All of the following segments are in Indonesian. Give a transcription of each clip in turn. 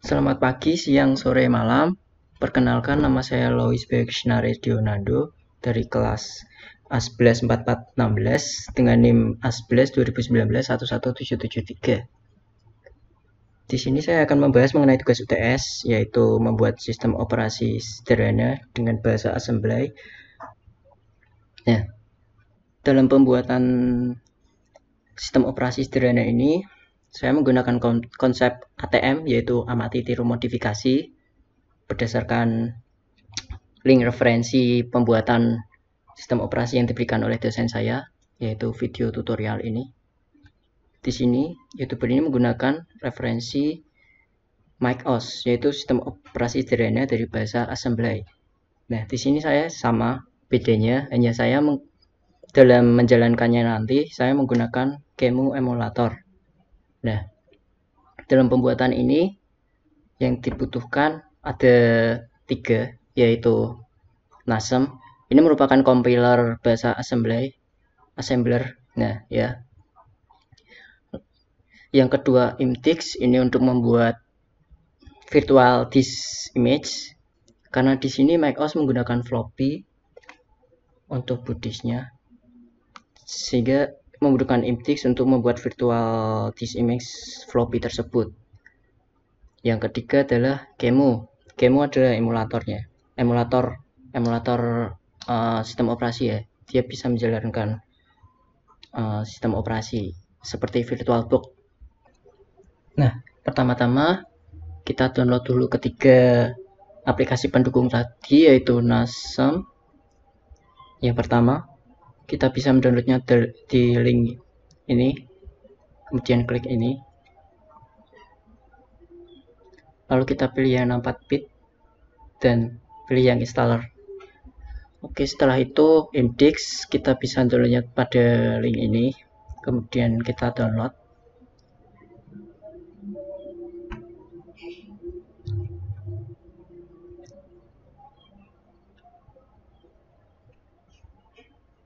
Selamat pagi, siang, sore, malam. Perkenalkan, nama saya Lois Beksnare Dionado dari kelas A11 4416 dengan NIM A11 2019 11773. Di sini saya akan membahas mengenai tugas UTS, yaitu membuat sistem operasi sederhana dengan bahasa assembly. Nah, dalam pembuatan sistem operasi sederhana ini, saya menggunakan konsep ATM, yaitu amati tiru modifikasi, berdasarkan link referensi pembuatan sistem operasi yang diberikan oleh dosen saya, yaitu video tutorial ini. Di sini, YouTuber ini menggunakan referensi MacOS, yaitu sistem operasi sederhana dari bahasa assembly. Nah, di sini saya sama, bedanya hanya saya dalam menjalankannya nanti, saya menggunakan QEMU emulator. Nah, dalam pembuatan ini, yang dibutuhkan ada 3, yaitu NASM. Ini merupakan compiler bahasa assembler. Nah, ya. Yang kedua, Imtix. Ini untuk membuat virtual disk image. Karena di sini macOS menggunakan floppy untuk boot disknya, sehingga membutuhkan Imtix untuk membuat virtual disk image floppy tersebut. Yang ketiga adalah QEMU. QEMU adalah emulator sistem operasi ya. Dia bisa menjalankan sistem operasi seperti VirtualBox. Nah, pertama-tama kita download dulu ketiga aplikasi pendukung tadi, yaitu NASM. Yang pertama, kita bisa mendownloadnya di link ini, kemudian klik ini, lalu kita pilih yang 64-bit dan pilih yang installer. Oke, setelah itu Imtix kita bisa downloadnya pada link ini, kemudian kita download.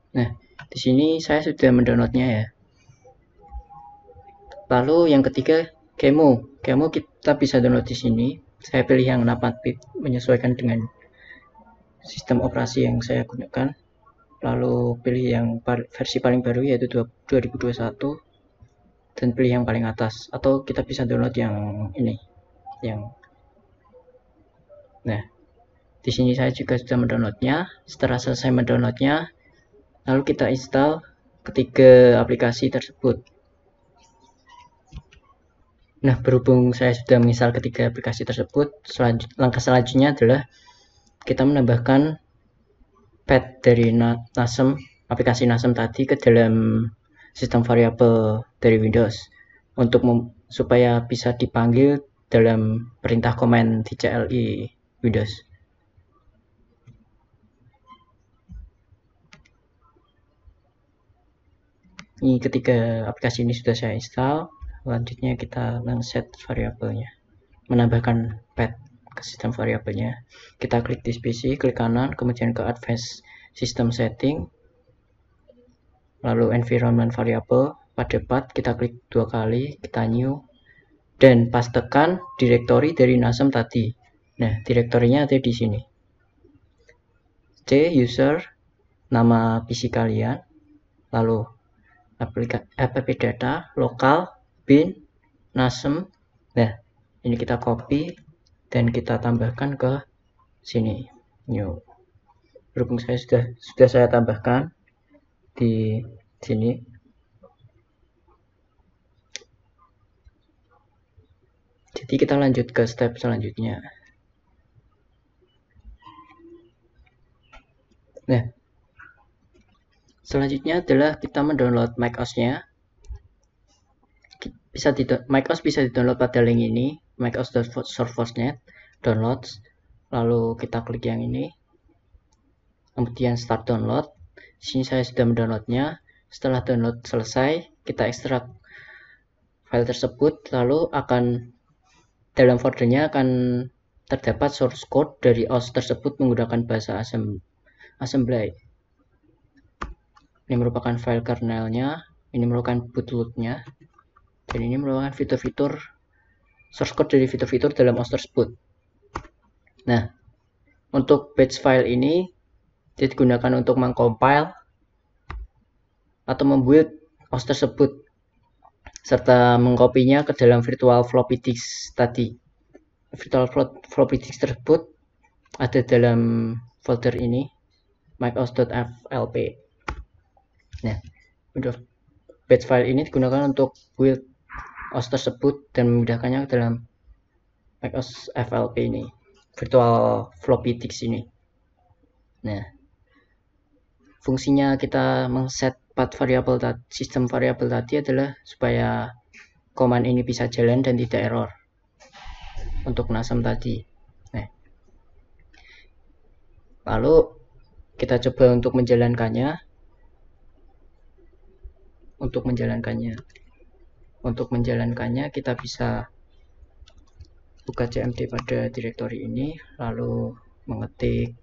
Nah, di sini saya sudah mendownloadnya ya. Lalu yang ketiga, QEMU. QEMU kita bisa download di sini. Saya pilih yang 64-bit menyesuaikan dengan sistem operasi yang saya gunakan. Lalu pilih yang versi paling baru, yaitu 2021, dan pilih yang paling atas. Atau kita bisa download yang ini, Nah, di sini saya juga sudah mendownloadnya. Setelah selesai mendownloadnya, lalu kita install ketiga aplikasi tersebut. Nah, berhubung saya sudah menginstal ketiga aplikasi tersebut, langkah selanjutnya adalah kita menambahkan path dari NASM, aplikasi NASM tadi ke dalam sistem variabel dari Windows untuk supaya bisa dipanggil dalam perintah command di CLI Windows. Ini ketiga aplikasi ini sudah saya install. Selanjutnya kita set variabelnya, menambahkan path ke sistem variabelnya. Kita klik di PC, klik kanan, kemudian ke Advanced System Setting, lalu Environment Variable. Pada path kita klik 2 kali, kita new, dan pastekan direktori dari NASM tadi. Nah, direktorinya ada di sini. C user, nama PC kalian, lalu app data, lokal, bin, NASM. Nah, ini kita copy dan kita tambahkan ke sini, new. Berhubung sudah saya tambahkan di sini. Jadi kita lanjut ke step selanjutnya. Nah, selanjutnya adalah kita mendownload macOS-nya. macOS bisa di-download pada link ini, macOS.surface.net downloads. Lalu kita klik yang ini, kemudian start download. Di sini saya sudah mendownloadnya. Setelah download selesai, kita ekstrak file tersebut, lalu dalam foldernya akan terdapat source code dari OS tersebut menggunakan bahasa assembly. Ini merupakan file kernelnya, ini merupakan bootload-nya, dan ini merupakan fitur-fitur source code dari fitur-fitur dalam OS tersebut. Nah, untuk batch file ini digunakan untuk mengcompile atau membuat OS tersebut serta mengkopinya ke dalam virtual floppy disk tadi. Virtual floppy disk tersebut ada dalam folder ini, macOS.flp. Nah, untuk batch file ini digunakan untuk build OS tersebut dan memindahkannya ke dalam macOS FLP ini, virtual floppy disk ini. Nah, fungsinya kita mengset path variable sistem variabel tadi adalah supaya command ini bisa jalan dan tidak error untuk NASM tadi. Nah, lalu kita coba untuk menjalankannya. Untuk menjalankannya kita bisa buka cmd pada direktori ini, lalu mengetik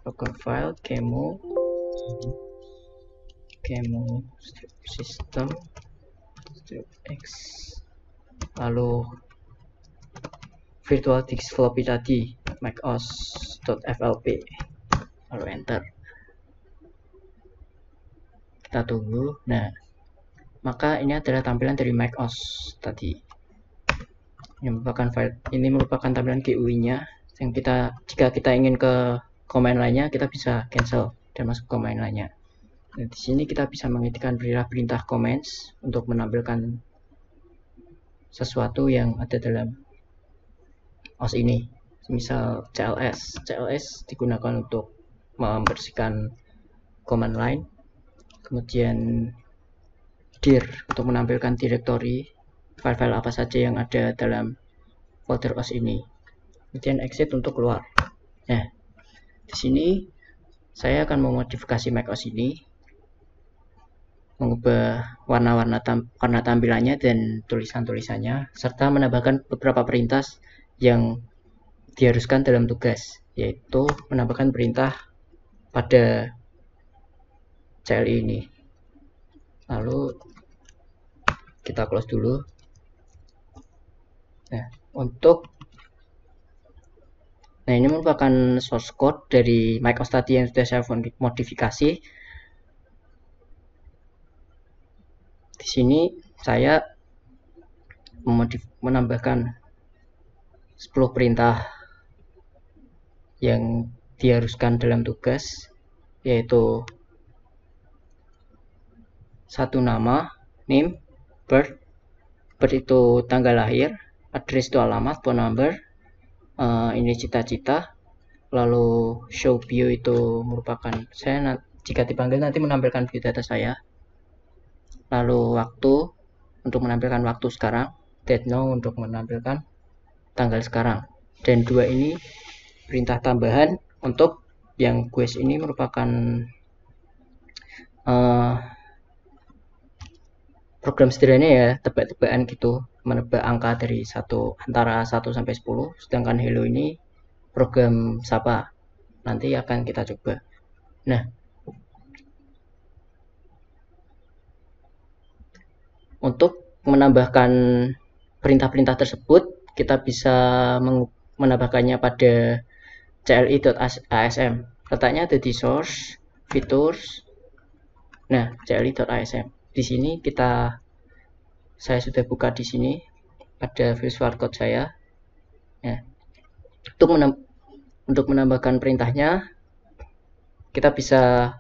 local file qemu system x, lalu virtual disk floppy tadi macOS.flp, lalu enter. Kita tunggu. Nah, maka ini adalah tampilan dari macOS tadi. Ini merupakan tampilan GUI-nya yang jika kita ingin ke command lainnya, kita bisa cancel dan masuk ke command lainnya. Nah, di sini kita bisa mengetikkan perintah commands untuk menampilkan sesuatu yang ada dalam OS ini. Misal CLS digunakan untuk membersihkan command line, kemudian dir untuk menampilkan direktori file-file apa saja yang ada dalam folder OS ini, kemudian exit untuk keluar. Nah, di sini saya akan memodifikasi macOS ini, mengubah warna tampilannya dan tulisannya, serta menambahkan beberapa perintah yang diharuskan dalam tugas, yaitu menambahkan perintah pada CLI ini. Lalu kita close dulu. Nah, ini merupakan source code dari macOS tadi yang sudah saya modifikasi. Di sini saya menambahkan 10 perintah yang diharuskan dalam tugas, yaitu satu nama, name, birth itu tanggal lahir, address itu alamat, phone number, ini cita-cita, lalu show bio itu merupakan saya jika dipanggil nanti menampilkan biodata saya, lalu waktu untuk menampilkan waktu sekarang, date now untuk menampilkan tanggal sekarang, dan dua ini perintah tambahan untuk yang quest ini merupakan program sederhana ya, tebak-tebakan gitu, menebak angka dari antara 1 sampai 10, sedangkan hello ini program sapa. Nanti akan kita coba. Nah, untuk menambahkan perintah-perintah tersebut, kita bisa menambahkannya pada cli.asm. Letaknya ada di source, features. Nah, cli.asm. Di sini saya sudah buka di sini pada visual code saya. Ya. Untuk menambahkan perintahnya, kita bisa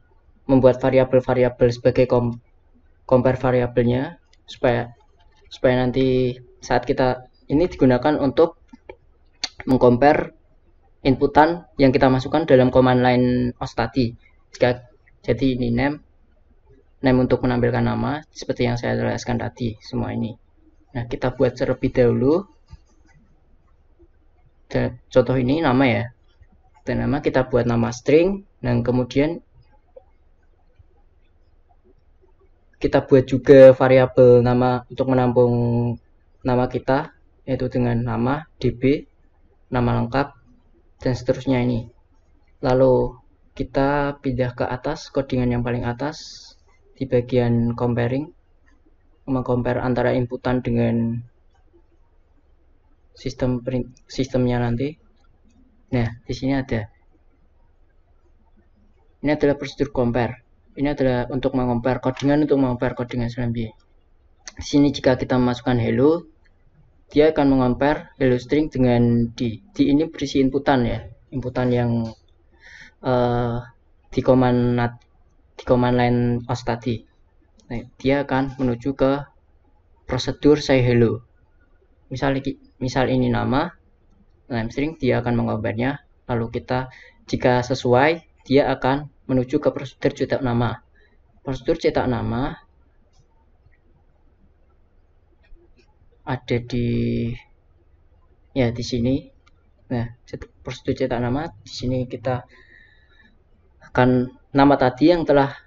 membuat variabel-variabel sebagai compare variabelnya supaya nanti saat kita ini digunakan untuk mengcompare inputan yang kita masukkan dalam command line OS tadi. Jadi ini name untuk menampilkan nama seperti yang saya jelaskan tadi semua ini. Nah, kita buat terlebih dahulu. Contoh ini nama ya. Dan nama kita buat nama string, dan kemudian kita buat juga variabel nama untuk menampung nama kita, yaitu dengan nama, db, nama lengkap, dan seterusnya ini. Lalu kita pindah ke atas, codingan yang paling atas di bagian comparing. mengcompare antara inputan dengan sistemnya nanti. Nah, di sini ada. Ini adalah prosedur compare. Ini adalah untuk mengompare codingan, untuk mengompare codingan SLMB. Di sini jika kita memasukkan hello, dia akan mengompare hello string dengan di ini berisi inputan ya, inputan yang di command line os tadi. Nah, dia akan menuju ke prosedur say hello. Misal ini nama name string, dia akan mengomparenya. Lalu kita jika sesuai, dia akan menuju ke prosedur cetak nama. Prosedur cetak nama ada di sini. Nah, prosedur cetak nama di sini kita akan nama tadi yang telah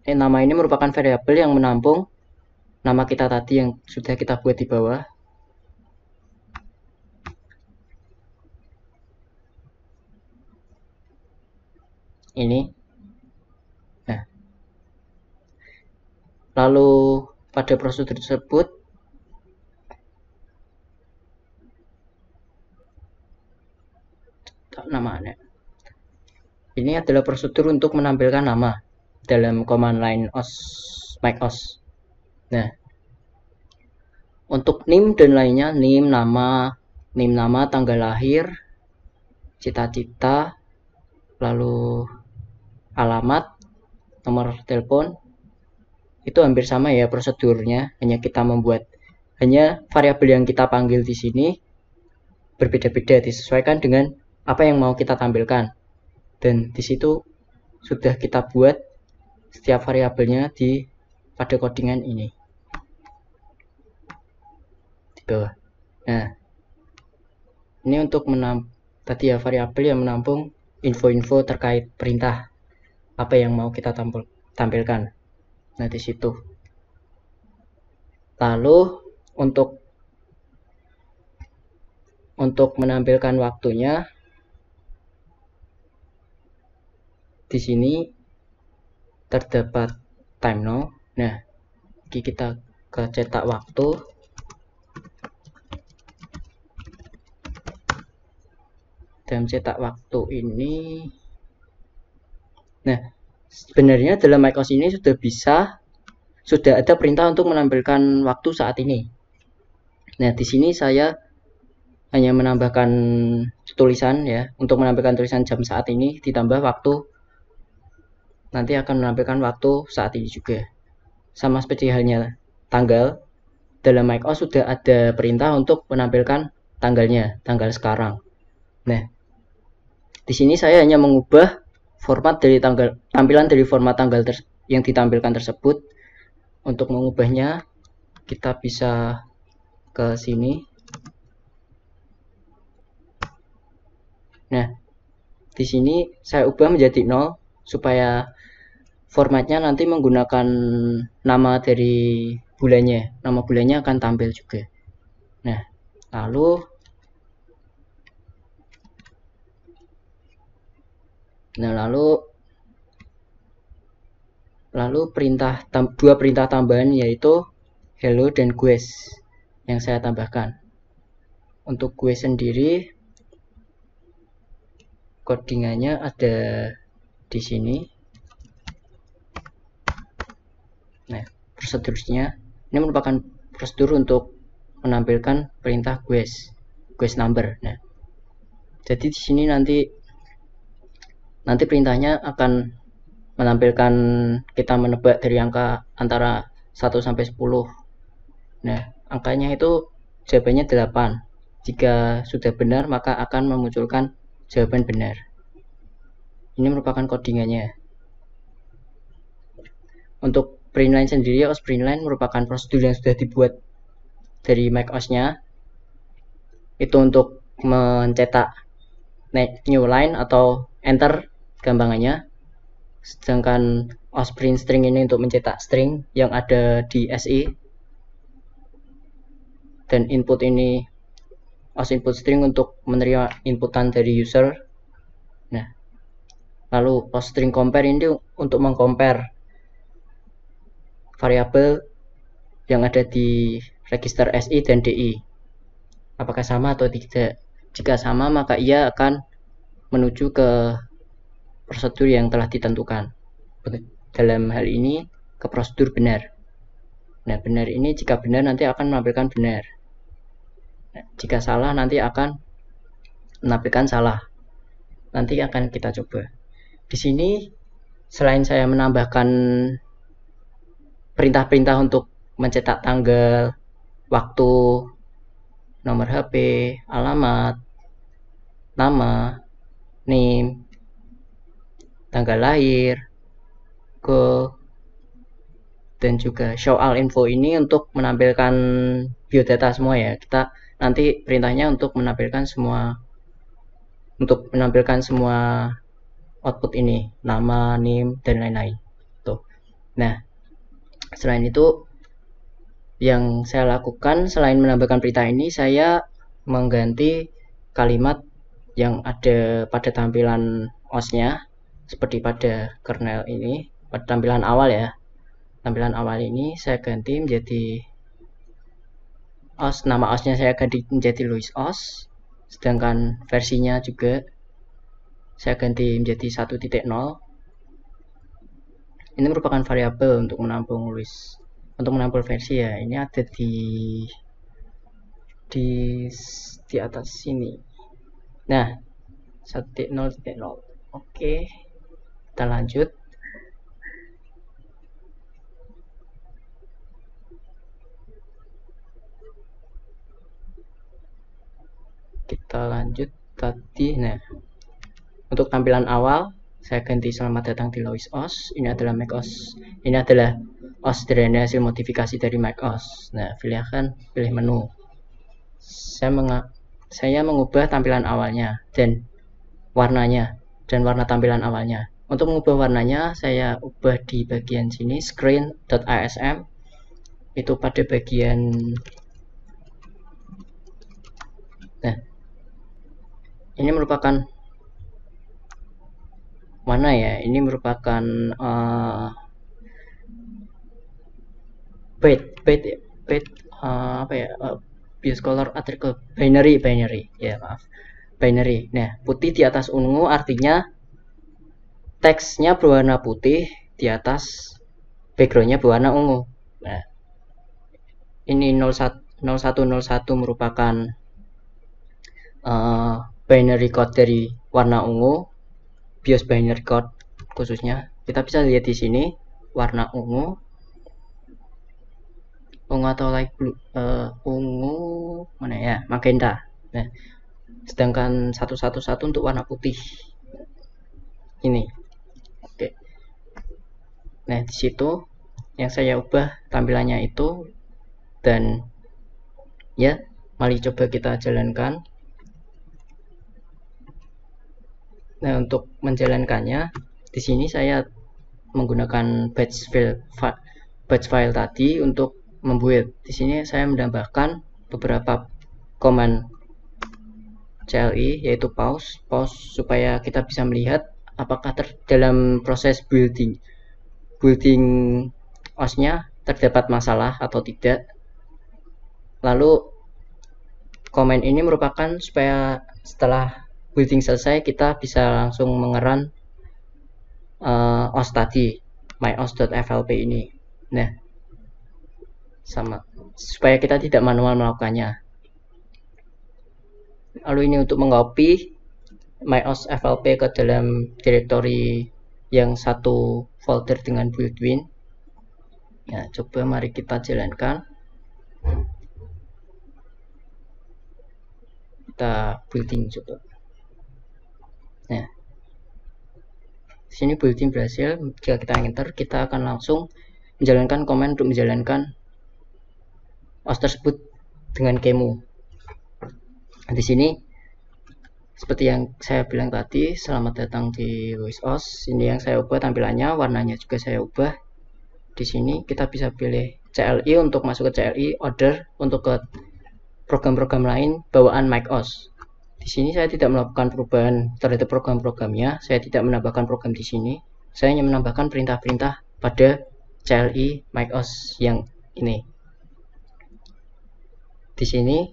nama ini merupakan variabel yang menampung nama kita tadi yang sudah kita buat di bawah. Ini. Nah, lalu pada prosedur tersebut namanya. Ini adalah prosedur untuk menampilkan nama dalam command line macOS. Nah, untuk name dan lainnya, name nama, tanggal lahir, cita-cita, lalu alamat, nomor telepon, itu hampir sama ya prosedurnya. Hanya variabel yang kita panggil di sini berbeda-beda, disesuaikan dengan apa yang mau kita tampilkan. Dan di situ sudah kita buat setiap variabelnya pada codingan ini di bawah. Nah, ini untuk tadi ya variabel yang menampung info-info terkait perintah apa yang mau kita tampilkan. Nah, di situ. Lalu untuk menampilkan waktunya di sini terdapat time now. Nah, kita ke cetak waktu. Dalam cetak waktu ini, nah sebenarnya dalam macOS ini sudah ada perintah untuk menampilkan waktu saat ini. Nah, di sini saya hanya menambahkan tulisan ya, untuk menampilkan tulisan jam saat ini ditambah waktu, nanti akan menampilkan waktu saat ini juga. Sama seperti halnya tanggal, dalam macOS sudah ada perintah untuk menampilkan tanggalnya, tanggal sekarang. Nah, di sini saya hanya mengubah format dari tampilan dari format tanggal yang ditampilkan tersebut. Untuk mengubahnya, kita bisa ke sini. Nah, di sini saya ubah menjadi 0 supaya formatnya nanti menggunakan nama dari bulannya. Nama bulannya akan tampil juga. Nah, lalu dua perintah tambahan yaitu hello dan quest yang saya tambahkan. Untuk quest sendiri codingannya ada di sini. Nah, prosedurnya ini merupakan prosedur untuk menampilkan perintah quest number. Nah, jadi di sini nanti perintahnya akan menampilkan kita menebak dari angka antara 1 sampai 10. Nah, angkanya itu jawabannya 8. Jika sudah benar, maka akan memunculkan jawaban benar. Ini merupakan codingannya. Untuk printline sendiri, OS printline merupakan prosedur yang sudah dibuat dari macOS-nya. Itu untuk mencetak new line atau enter gampangannya. Sedangkan OS print string ini untuk mencetak string yang ada di SI. Dan input ini OS input string untuk menerima inputan dari user. Nah, lalu OS string compare ini untuk mengcompare variabel yang ada di register SI dan DI. Apakah sama atau tidak? Jika sama, maka ia akan menuju ke prosedur yang telah ditentukan. Dalam hal ini, ke prosedur benar. Nah, benar ini jika benar nanti akan menampilkan benar. Nah, jika salah nanti akan menampilkan salah. Nanti akan kita coba. Di sini, selain saya menambahkan perintah-perintah untuk mencetak tanggal, waktu, nomor HP, alamat, nama, name, tanggal lahir, goal, dan juga show all info ini untuk menampilkan biodata semua ya. Kita nanti perintahnya untuk menampilkan semua output ini, nama, name, dan lain-lain. Tuh. Nah, selain itu yang saya lakukan selain menambahkan perintah ini, saya mengganti kalimat yang ada pada tampilan OS-nya seperti pada kernel ini, pada tampilan awal ya. Tampilan awal ini saya ganti menjadi OS, nama OS-nya saya ganti menjadi Louis OS, sedangkan versinya juga saya ganti menjadi 1.0. Ini merupakan variabel untuk menampung Louis. Untuk menampung versi ya, ini ada di atas sini. Nah, 1.0.0. Oke, kita lanjut. Kita lanjut tadi. Nah, untuk tampilan awal saya ganti selamat datang di Louis OS. Ini adalah Mac OS. Ini adalah OS dari hasil modifikasi dari Mac OS. Nah, pilih menu. Saya mengubah tampilan awalnya dan warnanya dan warna tampilan awalnya. Untuk mengubah warnanya, saya ubah di bagian sini screen.asm. Itu pada bagian. Nah, ini merupakan mana ya? Ini merupakan bias color article binary ya, maaf, binary. Nah, putih di atas ungu artinya teksnya berwarna putih, di atas backgroundnya berwarna ungu. Nah, ini 0101 merupakan binary code dari warna ungu, BIOS binary code khususnya. Kita bisa lihat di sini warna ungu atau light blue, ungu mana ya, magenta. Nah, sedangkan 111 untuk warna putih ini. Oke. Nah, di situ yang saya ubah tampilannya itu, dan ya, mari coba kita jalankan. Nah, untuk menjalankannya di sini saya menggunakan batch file tadi untuk membuat. Di sini saya menambahkan beberapa command CLI, yaitu pause supaya kita bisa melihat apakah dalam proses building OS-nya terdapat masalah atau tidak. Lalu command ini merupakan supaya setelah building selesai kita bisa langsung mengeran OS tadi, myos.flp ini. Nah, sama supaya kita tidak manual melakukannya. Lalu ini untuk mengcopy myos.flp ke dalam directory yang satu folder dengan build-in. Ya, coba mari kita jalankan. Kita building coba. Nah, sini building berhasil. Jika kita enter, kita akan langsung menjalankan command untuk menjalankan OS tersebut dengan kemu. Di sini seperti yang saya bilang tadi, selamat datang di Louis OS. Ini yang saya ubah tampilannya, warnanya juga saya ubah. Di sini kita bisa pilih CLI untuk masuk ke CLI, order untuk ke program-program lain bawaan Mac OS. Di sini saya tidak melakukan perubahan terhadap program-programnya, saya tidak menambahkan program di sini. Saya hanya menambahkan perintah-perintah pada CLI Mac OS yang ini. di sini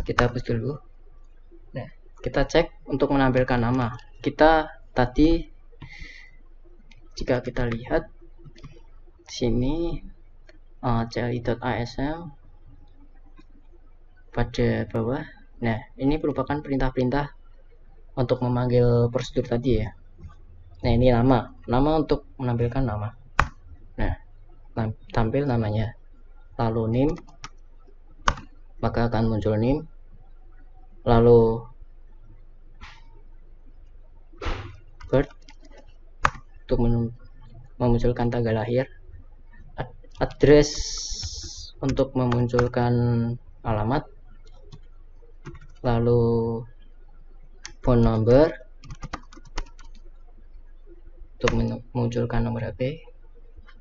kita hapus dulu. Nah, kita cek untuk menampilkan nama. Kita tadi jika kita lihat di sini cli.asm pada bawah. Nah, ini merupakan perintah-perintah untuk memanggil prosedur tadi ya. Nah, ini nama untuk menampilkan nama. Nah, tampil namanya, lalu name, maka akan muncul name, lalu birth untuk memunculkan tanggal lahir, address untuk memunculkan alamat, lalu phone number untuk memunculkan nomor HP,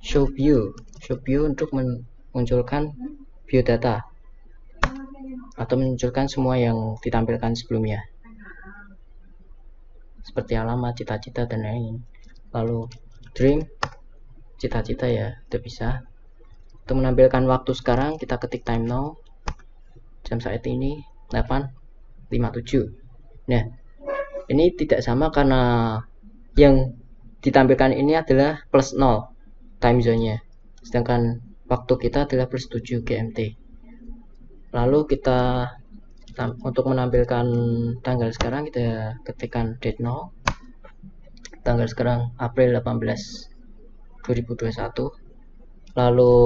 show view untuk memunculkan view data atau memunculkan semua yang ditampilkan sebelumnya seperti alamat, cita-cita, dan lain-lain. Lalu dream, cita-cita ya, udah bisa. Untuk menampilkan waktu sekarang, kita ketik time now, jam saat ini 8.57. Nah, ini tidak sama karena yang ditampilkan ini adalah plus 0 time zone-nya, sedangkan waktu kita adalah plus 7 GMT. Lalu kita untuk menampilkan tanggal sekarang, kita ketikkan date now, tanggal sekarang April 18 2021. Lalu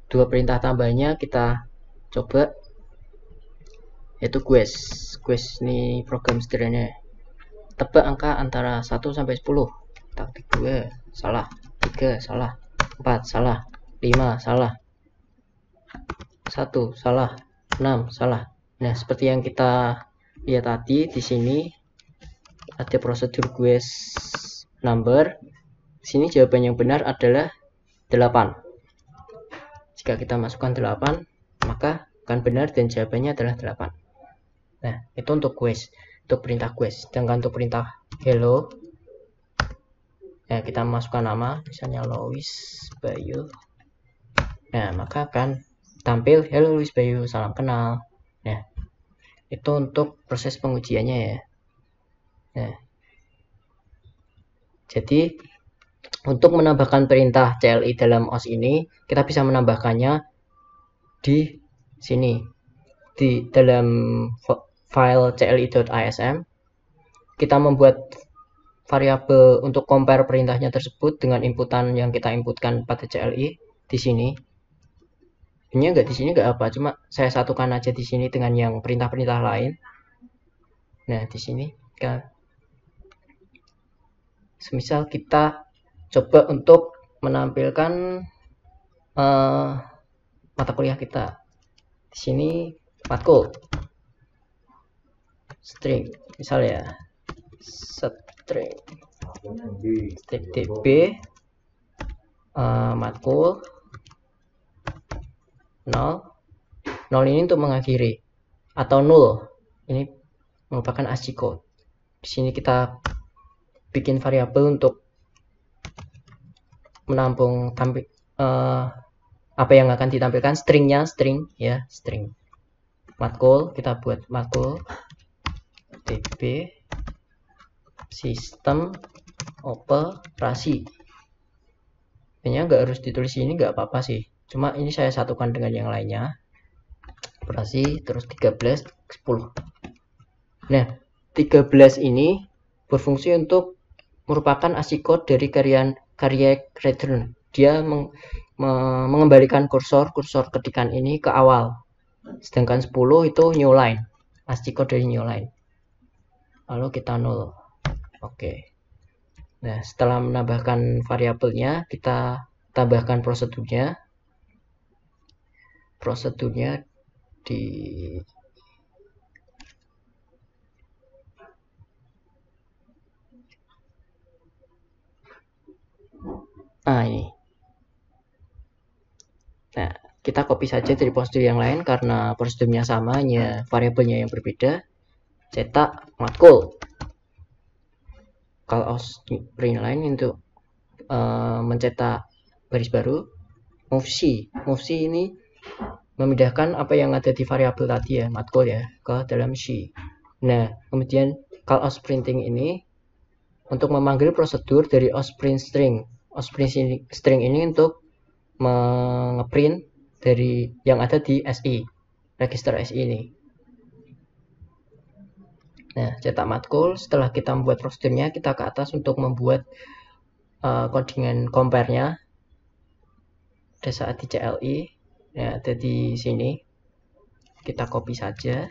dua perintah tambahnya kita coba, yaitu quest ini program sederhana, tebak angka antara 1 sampai 10. Taktik 2 salah, 3 salah, 4 salah, 5 salah, 1 salah, 6 salah. Nah, seperti yang kita lihat tadi, di sini ada prosedur quest number. Di sini jawaban yang benar adalah 8. Jika kita masukkan 8, maka akan benar dan jawabannya adalah 8. Nah, itu untuk quest, untuk perintah quest. Sedangkan untuk perintah hello, ya kita masukkan nama, misalnya Lois Bayu. Nah, maka akan tampil hello Lois Bayu, salam kenal. Nah, itu untuk proses pengujiannya ya. Nah, jadi untuk menambahkan perintah CLI dalam OS ini, kita bisa menambahkannya di sini, di dalam file cli.asm. Kita membuat variabel untuk compare perintahnya tersebut dengan inputan yang kita inputkan pada CLI di sini. Ini enggak, di sini enggak apa, cuma saya satukan aja di sini dengan yang perintah-perintah lain. Nah, di sini kan semisal kita coba untuk menampilkan mata kuliah kita. Di sini matkul string, misal ya string db matkul 0 ini untuk mengakhiri, atau 0 ini merupakan ASCII code. Di sini kita bikin variabel untuk menampung apa yang akan ditampilkan, stringnya, string matkul. Kita buat matkul db sistem operasi. Ini nggak harus ditulis ini, nggak apa-apa sih, cuma ini saya satukan dengan yang lainnya, operasi terus 13 10. Nah, 13 ini berfungsi untuk merupakan ASCII code dari karya return. Dia mengembalikan kursor ketikan ini ke awal, sedangkan 10 itu new line, ASCII code dari new line. Lalu kita 0. Oke. Nah, setelah menambahkan variabelnya, kita tambahkan prosedurnya di ini. Nah, kita copy saja dari prosedur yang lain karena prosedurnya sama, hanya variabelnya yang berbeda. Cetak matkul. Kalau print line untuk mencetak baris baru. move C ini memindahkan apa yang ada di variabel tadi ya, matkul ya, ke dalam C. Nah, kemudian call outPrinting ini untuk memanggil prosedur dari outPrint string. outPrint string ini untuk ngeprint dari yang ada di SI, register SI ini. Nah, cetak matkul. Setelah kita membuat prosedurnya, kita ke atas untuk membuat codingan compare-nya. Ada saat di CLI, ya ada di sini. Kita copy saja.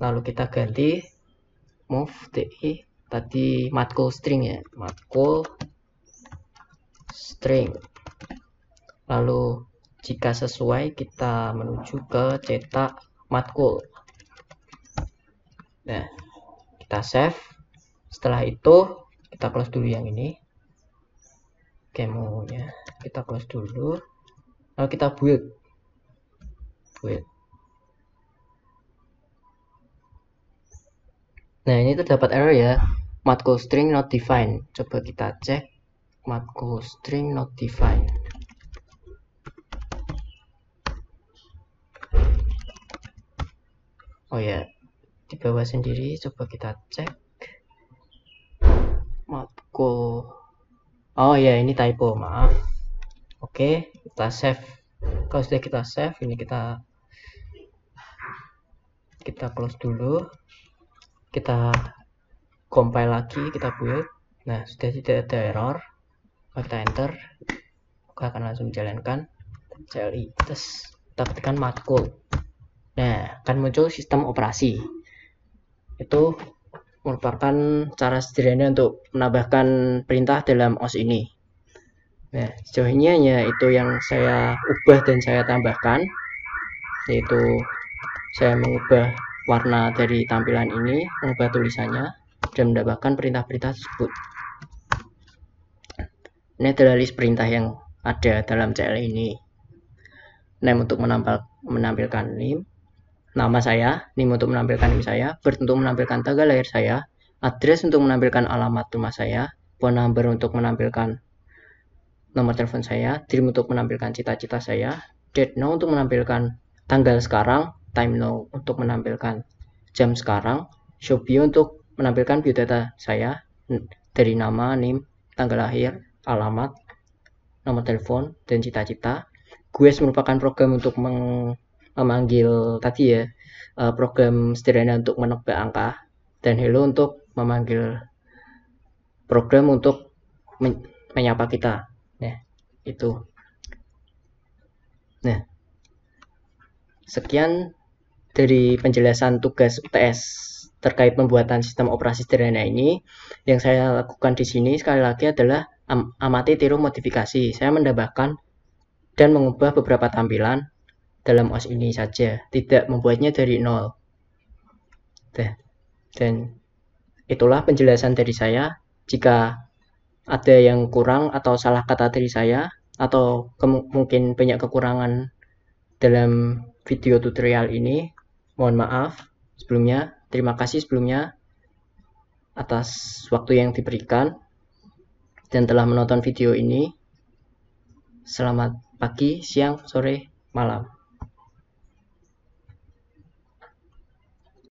Lalu kita ganti move TI tadi matkul string ya, matkul string. Lalu jika sesuai kita menuju ke cetak matkul. Nah, kita save. Setelah itu kita close dulu yang ini, demo-nya kita close dulu. Lalu kita build. Nah, ini terdapat error ya, matkul string not defined. Coba kita cek matkul string not defined. Oh ya, di bawah sendiri coba kita cek matkul. Oh ya, ini typo, maaf. Oke, kita save. Kalau sudah kita save, ini kita close dulu. Kita compile lagi, kita build. Nah, sudah tidak ada error. Kita enter, maka akan langsung dijalankan. CLI, terus kita ketikkan matkul. Nah, akan muncul sistem operasi. Itu merupakan cara sederhana untuk menambahkan perintah dalam OS ini. Nah, sejauh ini hanya itu yang saya ubah dan saya tambahkan, yaitu saya mengubah warna dari tampilan ini, mengubah tulisannya, dan menambahkan perintah-perintah tersebut. Ini adalah list perintah yang ada dalam CL ini. Name untuk menampilkan name, nama saya, name untuk menampilkan name saya, birth untuk menampilkan tanggal lahir saya, address untuk menampilkan alamat rumah saya, phone number untuk menampilkan nomor telepon saya, dream untuk menampilkan cita-cita saya, date now untuk menampilkan tanggal sekarang, time now untuk menampilkan jam sekarang, show bio untuk menampilkan biodata saya dari nama, name, tanggal lahir, alamat, nomor telepon, dan cita-cita. GUES merupakan program untuk memanggil tadi ya, program sederhana untuk menebak angka, dan hello untuk memanggil program untuk menyapa kita. Nah, itu. Nah, sekian dari penjelasan tugas UTS terkait pembuatan sistem operasi sederhana ini. Yang saya lakukan di sini sekali lagi adalah amati tiru modifikasi. Saya menambahkan dan mengubah beberapa tampilan dalam OS ini saja, tidak membuatnya dari nol. Dan itulah penjelasan dari saya. Jika ada yang kurang atau salah kata dari saya, atau mungkin banyak kekurangan dalam video tutorial ini, mohon maaf sebelumnya. Terima kasih sebelumnya atas waktu yang diberikan dan telah menonton video ini. Selamat pagi, siang, sore, malam.